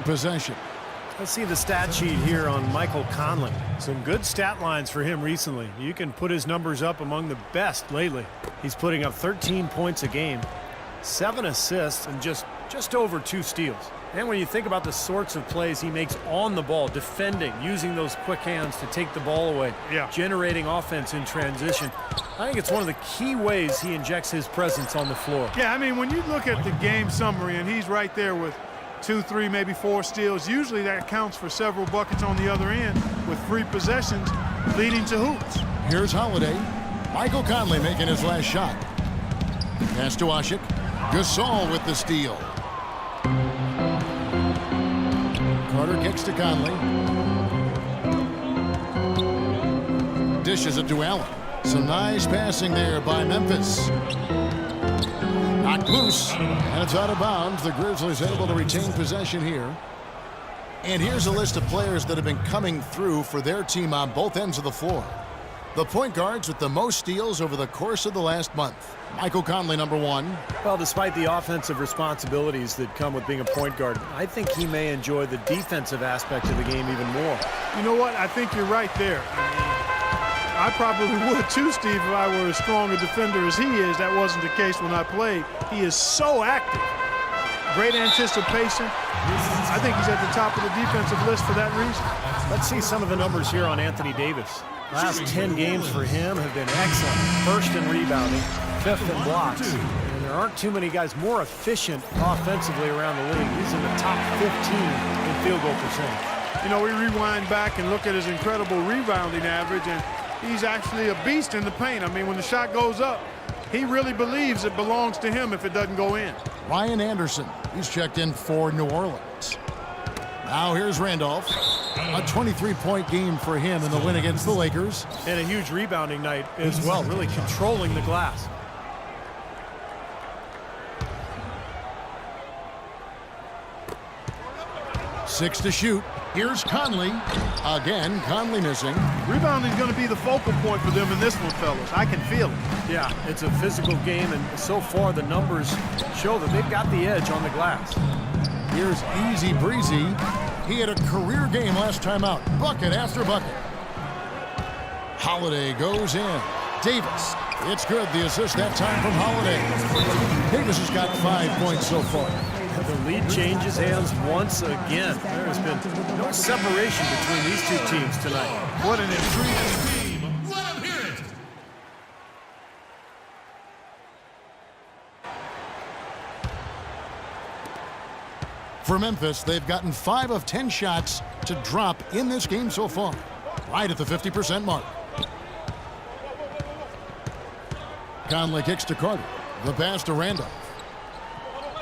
possession. Let's see the stat sheet here on Michael Conley. Some good stat lines for him recently. You can put his numbers up among the best lately. He's putting up 13 points a game, 7 assists, and just over 2 steals. And when you think about the sorts of plays he makes on the ball, defending, using those quick hands to take the ball away, generating offense in transition, I think it's one of the key ways he injects his presence on the floor. Yeah, I mean, when you look at the game summary and he's right there with 2, 3, maybe 4 steals, usually that counts for several buckets on the other end with free possessions leading to hoops. Here's Holiday. Michael Conley making his last shot. Pass to Asik. Gasol with the steal. Carter kicks to Conley. Dishes it to Allen. Some nice passing there by Memphis. Knocked loose, and it's out of bounds. The Grizzlies able to retain possession here. And here's a list of players that have been coming through for their team on both ends of the floor. The point guards with the most steals over the course of the last month. Michael Conley, number 1. Well, despite the offensive responsibilities that come with being a point guard, I think he may enjoy the defensive aspect of the game even more. You know what? I think you're right there. I probably would too, Steve, if I were as strong a defender as he is. That wasn't the case when I played. He is so active. Great anticipation. I think he's at the top of the defensive list for that reason. Let's see some of the numbers here on Anthony Davis. Last 10 games for him have been excellent. First in rebounding, 5th in blocks. And there aren't too many guys more efficient offensively around the league. He's in the top 15 in field goal percentage. You know, we rewind back and look at his incredible rebounding average, and he's actually a beast in the paint. I mean, when the shot goes up, he really believes it belongs to him if it doesn't go in. Ryan Anderson, he's checked in for New Orleans. Now here's Randolph. A 23-point game for him in the win against the Lakers. And a huge rebounding night as well, really controlling the glass. Six to shoot. Here's Conley. Again, Conley missing. Rebounding is going to be the focal point for them in this one, fellas. I can feel it. Yeah, it's a physical game, and so far the numbers show that they've got the edge on the glass. Here's Easy Breezy. He had a career game last time out. Bucket after bucket. Holiday goes in. Davis. It's good. The assist that time from Holiday. Davis has got 5 points so far. The lead changes hands once again. There has been no separation between these two teams tonight. What an intriguing team. Let them hear it. For Memphis, they've gotten 5 of 10 shots to drop in this game so far. Right at the 50% mark. Conley kicks to Carter. The pass to Randolph.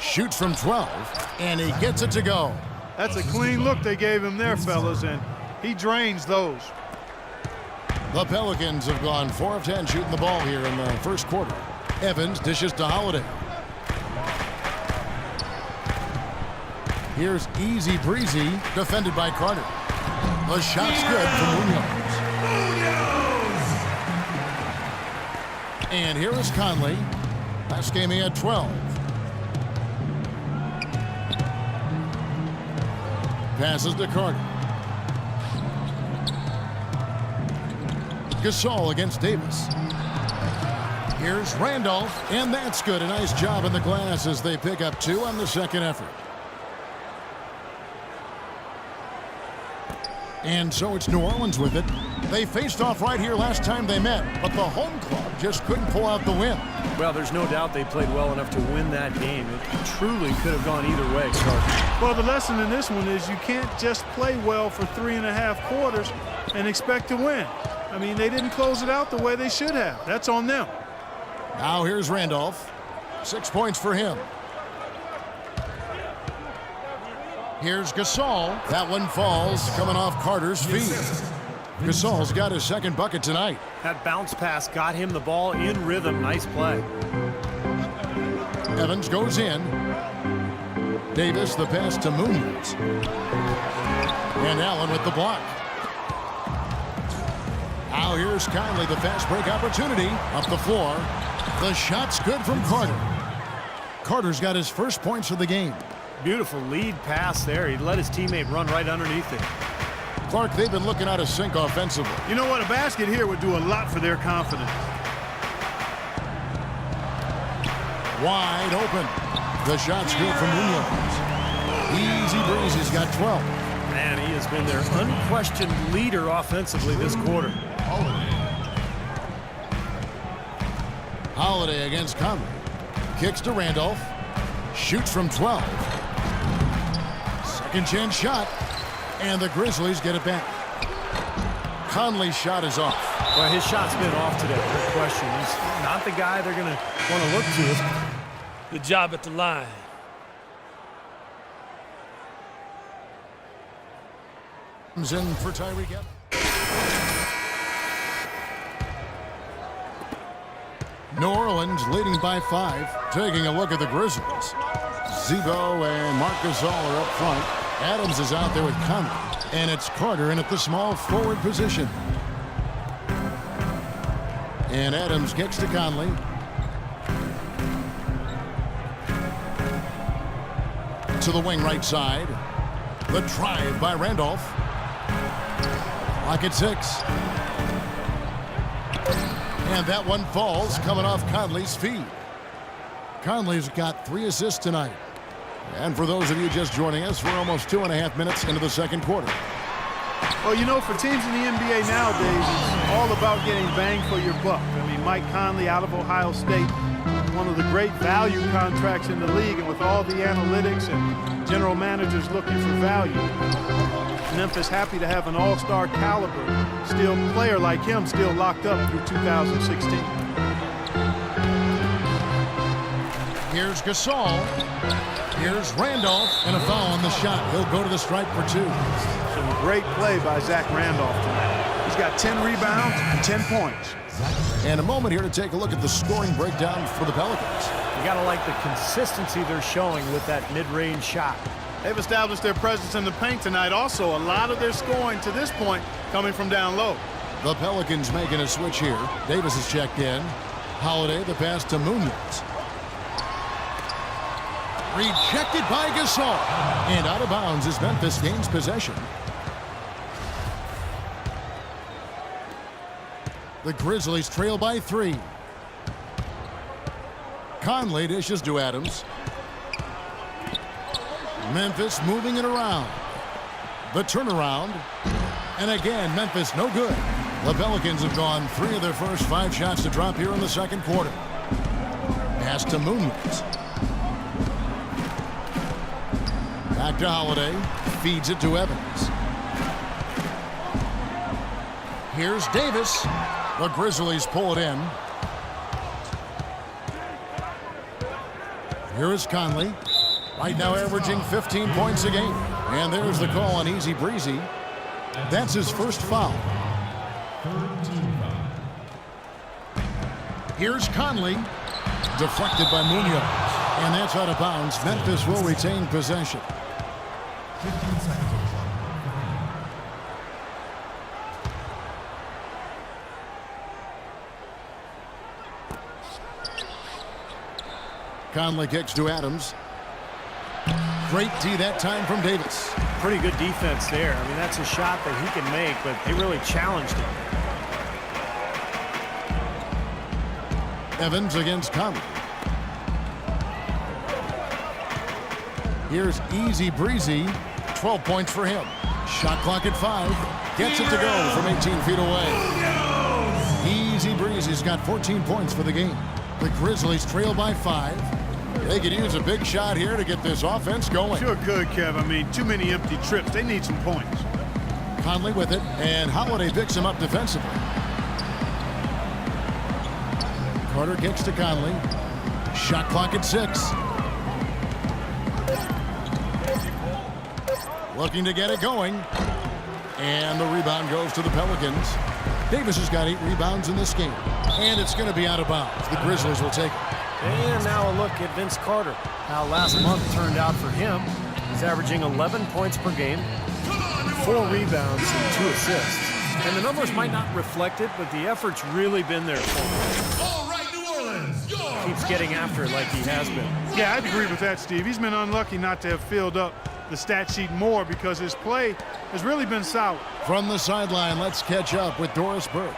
Shoots from 12, and he gets it to go. That's a clean look they gave him there, fellas, and he drains those. The Pelicans have gone 4 of 10 shooting the ball here in the first quarter. Evans dishes to Holiday. Here's Easy Breezy, defended by Carter. The shot's good from Munoz. And here is Conley. Last game he had 12. Passes to Carter. Gasol against Davis. Here's Randolph, and that's good. A nice job in the glass as they pick up 2 on the second effort. And so it's New Orleans with it. They faced off right here last time they met, but the home club just couldn't pull out the win. Well, there's no doubt they played well enough to win that game. It truly could have gone either way, Carter. Well, the lesson in this one is you can't just play well for 3.5 quarters and expect to win. I mean, they didn't close it out the way they should have. That's on them. Now here's Randolph. 6 points for him. Here's Gasol. That one falls, coming off Carter's feet. Gasol's got his second bucket tonight. That bounce pass got him the ball in rhythm. Nice play. Evans goes in. Davis, the pass to Munoz. And Allen with the block. Now here's Conley, the fast break opportunity. Up the floor. The shot's good from Carter. Carter's got his first points of the game. Beautiful lead pass there. He let his teammate run right underneath it. Clark, they've been looking out of sync offensively. You know what? A basket here would do a lot for their confidence. Wide open. The shot's good from Munoz. Easy breeze. He's got 12. Man, he has been their unquestioned leader offensively this quarter. Holiday against Conley. Kicks to Randolph. Shoots from 12. Second chance shot. And the Grizzlies get it back. Conley's shot is off. Well, his shot's been off today, no question. He's not the guy they're going to want to look to. Good job at the line. Comes in for Tyreke Evans. New Orleans leading by 5. Taking a look at the Grizzlies. Zebo and Marc Gasol are up front. Adams is out there with Conley. And it's Carter in at the small forward position. And Adams kicks to Conley. To the wing right side. The drive by Randolph. Clock at 6. And that one falls, coming off Conley's feet. Conley's got 3 assists tonight. And for those of you just joining us, we're almost 2.5 minutes into the second quarter. Well, you know, for teams in the NBA nowadays, it's all about getting bang for your buck. I mean, Mike Conley out of Ohio State, one of the great value contracts in the league, and with all the analytics and general managers looking for value, Memphis happy to have an all-star caliber player like him still locked up through 2016. Here's Gasol. Here's Randolph, and a foul on the shot. He'll go to the stripe for 2. Some great play by Zach Randolph tonight. He's got 10 rebounds and 10 points. And a moment here to take a look at the scoring breakdown for the Pelicans. You got to like the consistency they're showing with that mid-range shot. They've established their presence in the paint tonight. Also, a lot of their scoring to this point coming from down low. The Pelicans making a switch here. Davis is checked in. Holiday, the pass to Munoz. Rejected by Gasol. And out of bounds as Memphis gains possession. The Grizzlies trail by 3. Conley dishes to Adams. Memphis moving it around. The turnaround. And again, Memphis no good. The Pelicans have gone 3 of their first 5 shots to drop here in the second quarter. Pass to Munoz. Back to Holiday. Feeds it to Evans. Here's Davis. The Grizzlies pull it in. Here is Conley. Right now averaging 15 points a game. And there's the call on Easy Breezy. That's his first foul. Here's Conley. Deflected by Munoz. And that's out of bounds. Memphis will retain possession. 15 seconds on the clock. Conley kicks to Adams. Great D that time from Davis. Pretty good defense there. I mean, that's a shot that he can make, but they really challenged him. Evans against Conley. Here's Easy Breezy. 12 points for him. Shot clock at 5. Gets it to go from 18 feet away. Easy Breezy's got 14 points for the game. The Grizzlies trail by 5. They could use a big shot here to get this offense going. Sure could, Kev. I mean, too many empty trips. They need some points. Conley with it, and Holiday picks him up defensively. Carter kicks to Conley. Shot clock at 6. Looking to get it going. And the rebound goes to the Pelicans. Davis has got 8 rebounds in this game. And it's going to be out of bounds. The Grizzlies will take it. And now a look at Vince Carter. How last month turned out for him. He's averaging 11 points per game, 4 rebounds, and 2 assists. And the numbers might not reflect it, but the effort's really been there for him. All right, New Orleans, your He keeps getting after it like he has been. Yeah, I'd agree with that, Steve. He's been unlucky not to have filled up the stat sheet more because his play has really been solid. From the sideline, let's catch up with Doris Burke.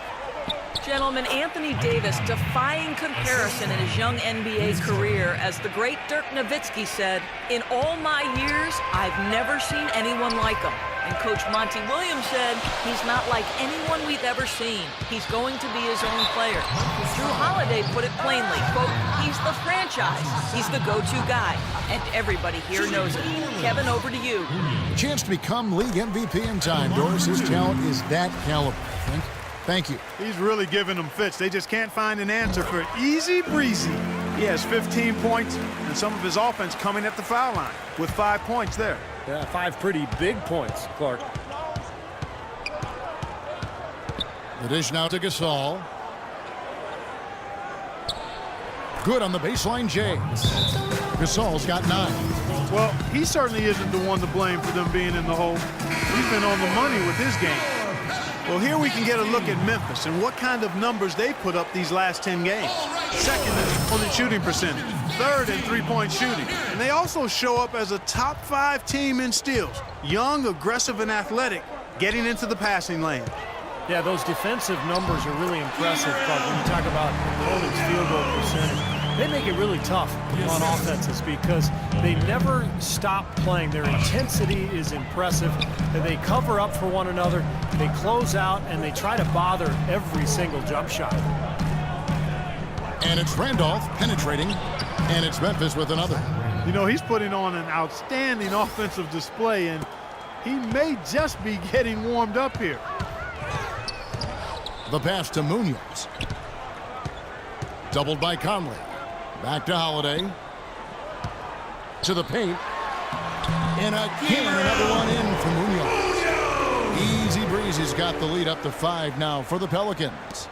Gentlemen, Anthony Davis defying comparison in his young NBA career. As the great Dirk Nowitzki said, in all my years, I've never seen anyone like him. And Coach Monty Williams said, he's not like anyone we've ever seen. He's going to be his own player. Drew Holiday put it plainly, quote, he's the franchise. He's the go-to guy. And everybody here knows it. Kevin, over to you. Chance to become league MVP in time, Doris. His talent is that caliber, I think. Thank you. He's really giving them fits. They just can't find an answer for easy breezy. He has 15 points and some of his offense coming at the foul line with 5 points there. Yeah, 5 pretty big points, Clark. The dish now to Gasol. Good on the baseline, James. Gasol's got 9. Well, he certainly isn't the one to blame for them being in the hole. He's been on the money with his game. Well, here we can get a look at Memphis and what kind of numbers they put up these last 10 games. Second in opponent shooting percentage, third in three-point shooting. And they also show up as a top 5 team in steals. Young, aggressive, and athletic, getting into the passing lane. Yeah, those defensive numbers are really impressive, Clark, when you talk about opponent's field goal percentage. They make it really tough on offenses because they never stop playing. Their intensity is impressive. And they cover up for one another, they close out, and they try to bother every single jump shot. And it's Randolph penetrating, and it's Memphis with another. You know, he's putting on an outstanding offensive display, and he may just be getting warmed up here. The pass to Munoz. Doubled by Conley. Back to Holiday. To the paint. And again, another one in for Munoz. Easy breezy's got the lead up to 5 now for the Pelicans.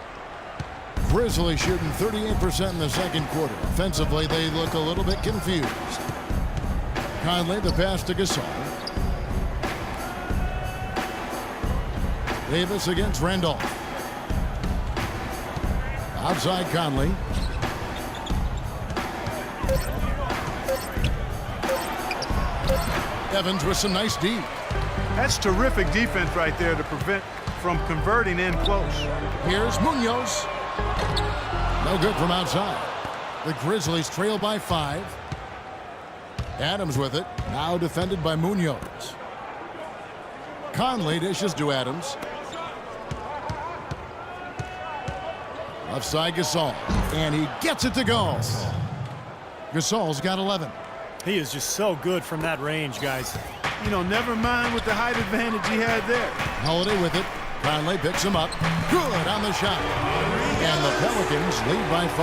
Grizzlies shooting 38% in the second quarter. Offensively, they look a little bit confused. Conley, the pass to Gasol. Davis against Randolph. Outside Conley. Evans with some nice D. That's terrific defense right there to prevent from converting in close. Here's Munoz. No good from outside. The Grizzlies trail by 5. Adams with it. Now defended by Munoz. Conley dishes to Adams. Left side Gasol. And he gets it to go. Gasol's got 11. He is just so good from that range, guys. You know, never mind with the height advantage he had there. Holiday with it. Conley picks him up. Good on the shot. And the Pelicans lead by 5.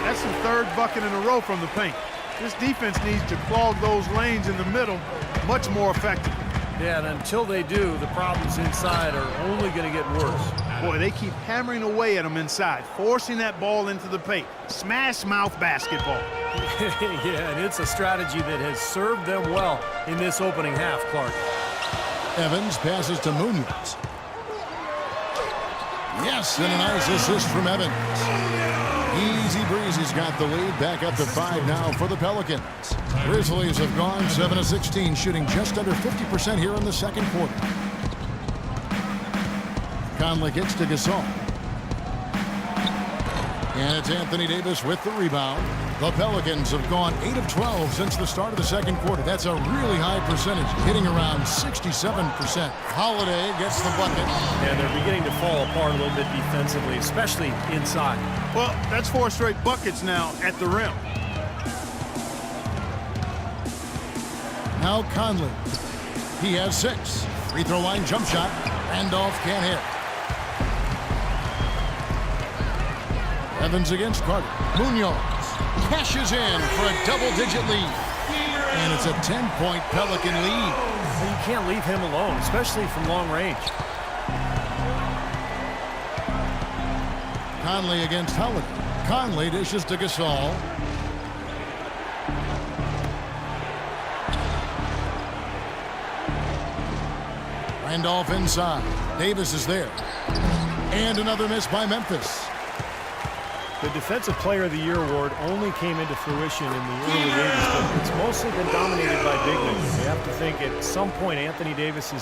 That's the 3rd bucket in a row from the paint. This defense needs to clog those lanes in the middle much more effectively. Yeah, and until they do, the problems inside are only going to get worse. Boy, they keep hammering away at them inside, forcing that ball into the paint. Smash mouth basketball. Yeah, and it's a strategy that has served them well in this opening half, Clark. Evans passes to Munoz. Yes, and a nice assist from Evans. Easy breezy's got the lead. Back up to 5 now for the Pelicans. Grizzlies have gone 7 of 16, shooting just under 50% here in the second quarter. Conley gets to Gasol. And it's Anthony Davis with the rebound. The Pelicans have gone 8 of 12 since the start of the second quarter. That's a really high percentage, hitting around 67%. Holiday gets the bucket. And they're beginning to fall apart a little bit defensively, especially inside. Well, that's 4 straight buckets now at the rim. Now Conley. He has 6. Free throw line jump shot. Randolph can't hit. Evans against Carter. Munoz cashes in for a double-digit lead. And it's a 10-point Pelican lead. You can't leave him alone, especially from long range. Conley against Holiday. Conley dishes to Gasol. Randolph inside. Davis is there. And another miss by Memphis. The Defensive Player of the Year award only came into fruition in the early 80s, but it's mostly been dominated by big men. You have to think at some point Anthony Davis is